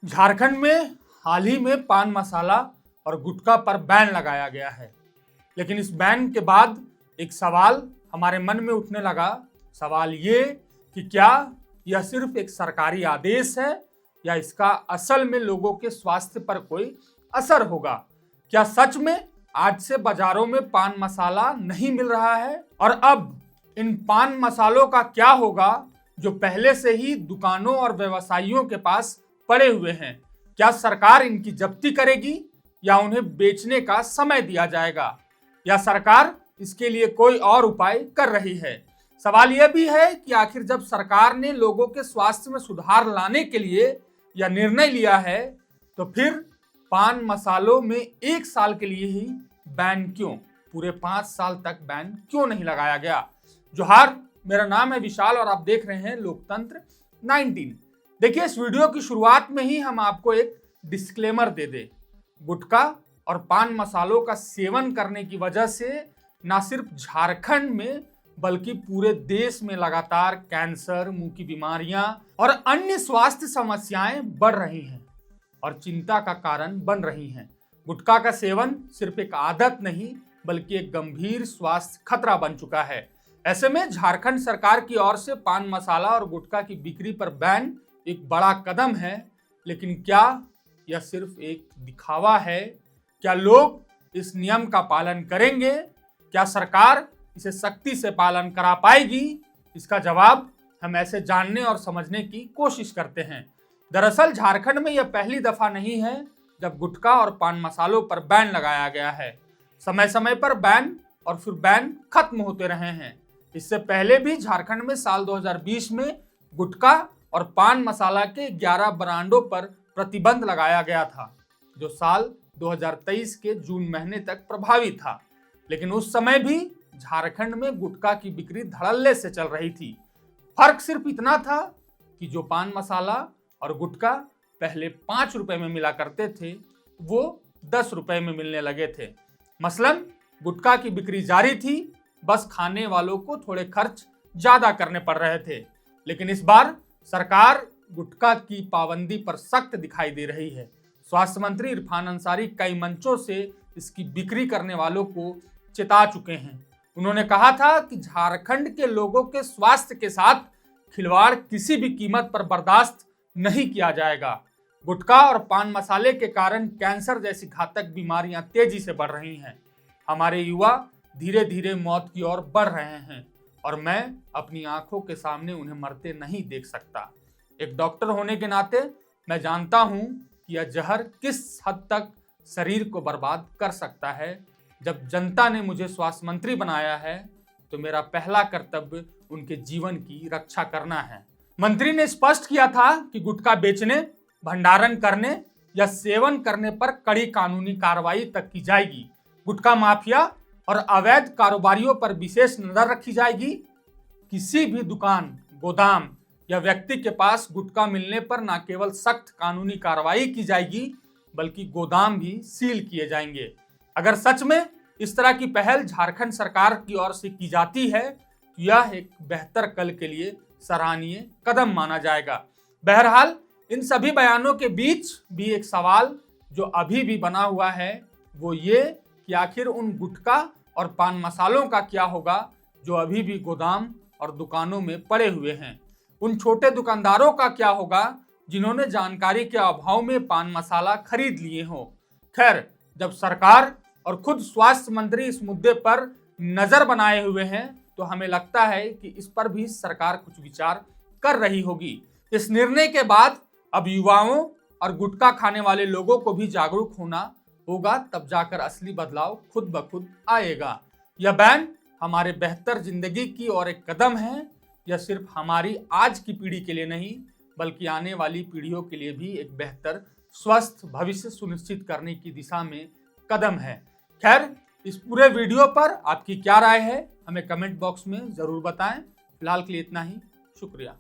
झारखंड में हाल ही में पान मसाला और गुटखा पर बैन लगाया गया है। लेकिन इस बैन के बाद एक सवाल हमारे मन में उठने लगा। सवाल ये कि क्या यह सिर्फ एक सरकारी आदेश है या इसका असल में लोगों के स्वास्थ्य पर कोई असर होगा। क्या सच में आज से बाजारों में पान मसाला नहीं मिल रहा है और अब इन पान मसालों का क्या होगा जो पहले से ही दुकानों और व्यवसायियों के पास पड़े हुए हैं। क्या सरकार इनकी जब्ती करेगी या उन्हें बेचने का समय दिया जाएगा, या सरकार इसके लिए कोई और उपाय कर रही है। सवाल यह भी है कि आखिर जब सरकार ने लोगों के स्वास्थ्य में सुधार लाने के लिए यह निर्णय लिया है तो फिर पान मसालों में 1 साल के लिए ही बैन क्यों, पूरे 5 साल तक बैन क्यों नहीं लगाया गया। जोहार, मेरा नाम है विशाल और आप देख रहे हैं लोकतंत्र 19। देखिए, इस वीडियो की शुरुआत में ही हम आपको एक डिस्क्लेमर दे दें। गुटखा और पान मसालों का सेवन करने की वजह से ना सिर्फ झारखंड में बल्कि पूरे देश में लगातार कैंसर, मुंह की बीमारियां और अन्य स्वास्थ्य समस्याएं बढ़ रही हैं और चिंता का कारण बन रही हैं। गुटखा का सेवन सिर्फ एक आदत नहीं बल्कि एक गंभीर स्वास्थ्य खतरा बन चुका है। ऐसे में झारखंड सरकार की ओर से पान मसाला और गुटखा की बिक्री पर बैन एक बड़ा कदम है। लेकिन क्या यह सिर्फ एक दिखावा है? क्या लोग इस नियम का पालन करेंगे? क्या सरकार इसे सख्ती से पालन करा पाएगी? इसका जवाब हम ऐसे जानने और समझने की कोशिश करते हैं। दरअसल झारखंड में यह पहली दफा नहीं है जब गुटखा और पान मसालों पर बैन लगाया गया है। समय समय पर बैन और फिर बैन खत्म होते रहे हैं। इससे पहले भी झारखंड में साल 2020 में गुटखा और पान मसाला के 11 ब्रांडों पर प्रतिबंध लगाया गया था, जो साल 2023 के जून महीने तक प्रभावी था। लेकिन उस समय भी झारखंड में गुटखा की बिक्री धड़ल्ले से चल रही थी। फर्क सिर्फ इतना था कि जो पान मसाला और गुटखा पहले 5 रुपए में मिला करते थे वो 10 रुपए में मिलने लगे थे। मसलन गुटखा की बिक्री जारी थी, बस खाने वालों को थोड़े खर्च ज्यादा करने पड़ रहे थे। लेकिन इस बार सरकार गुटखा की पाबंदी पर सख्त दिखाई दे रही है। स्वास्थ्य मंत्री इरफान अंसारी कई मंचों से इसकी बिक्री करने वालों को चेता चुके हैं। उन्होंने कहा था कि झारखंड के लोगों के स्वास्थ्य के साथ खिलवाड़ किसी भी कीमत पर बर्दाश्त नहीं किया जाएगा। गुटखा और पान मसाले के कारण कैंसर जैसी घातक बीमारियां तेजी से बढ़ रही हैं। हमारे युवा धीरे धीरे मौत की ओर बढ़ रहे हैं और मैं अपनी आंखों के सामने उन्हें मरते नहीं देख सकता। एक डॉक्टर होने के नाते मैं जानता हूं कि यह जहर किस हद तक शरीर को बर्बाद कर सकता है। जब जनता ने मुझे स्वास्थ्य मंत्री बनाया है तो मेरा पहला कर्तव्य उनके जीवन की रक्षा करना है। मंत्री ने स्पष्ट किया था कि गुटखा बेचने, भंडारण करने या सेवन करने पर कड़ी कानूनी कार्रवाई तक की जाएगी। गुटखा माफिया और अवैध कारोबारियों पर विशेष नजर रखी जाएगी। किसी भी दुकान, गोदाम या व्यक्ति के पास गुटखा मिलने पर न केवल सख्त कानूनी कार्रवाई की जाएगी बल्कि गोदाम भी सील किए जाएंगे। अगर सच में इस तरह की पहल झारखंड सरकार की ओर से की जाती है तो यह एक बेहतर कल के लिए सराहनीय कदम माना जाएगा। बहरहाल, इन सभी बयानों के बीच भी एक सवाल जो अभी भी बना हुआ है वो ये कि आखिर उन गुटखा और पान मसालों का क्या होगा जो अभी भी गोदाम और दुकानों में पड़े हुए हैं। उन छोटे दुकानदारों का क्या होगा जिन्होंने जानकारी के अभाव में पान मसाला खरीद लिए हो। खैर, जब सरकार और खुद स्वास्थ्य मंत्री इस मुद्दे पर नजर बनाए हुए हैं तो हमें लगता है कि इस पर भी सरकार कुछ विचार कर रही होगी। इस निर्णय के बाद अब युवाओं और गुटखा खाने वाले लोगों को भी जागरूक होना होगा, तब जाकर असली बदलाव खुद ब खुद आएगा। यह बैन हमारे बेहतर जिंदगी की ओर एक कदम है। यह सिर्फ हमारी आज की पीढ़ी के लिए नहीं बल्कि आने वाली पीढ़ियों के लिए भी एक बेहतर स्वस्थ भविष्य सुनिश्चित करने की दिशा में कदम है। खैर, इस पूरे वीडियो पर आपकी क्या राय है हमें कमेंट बॉक्स में जरूर बताएं। फिलहाल के लिए इतना ही। शुक्रिया।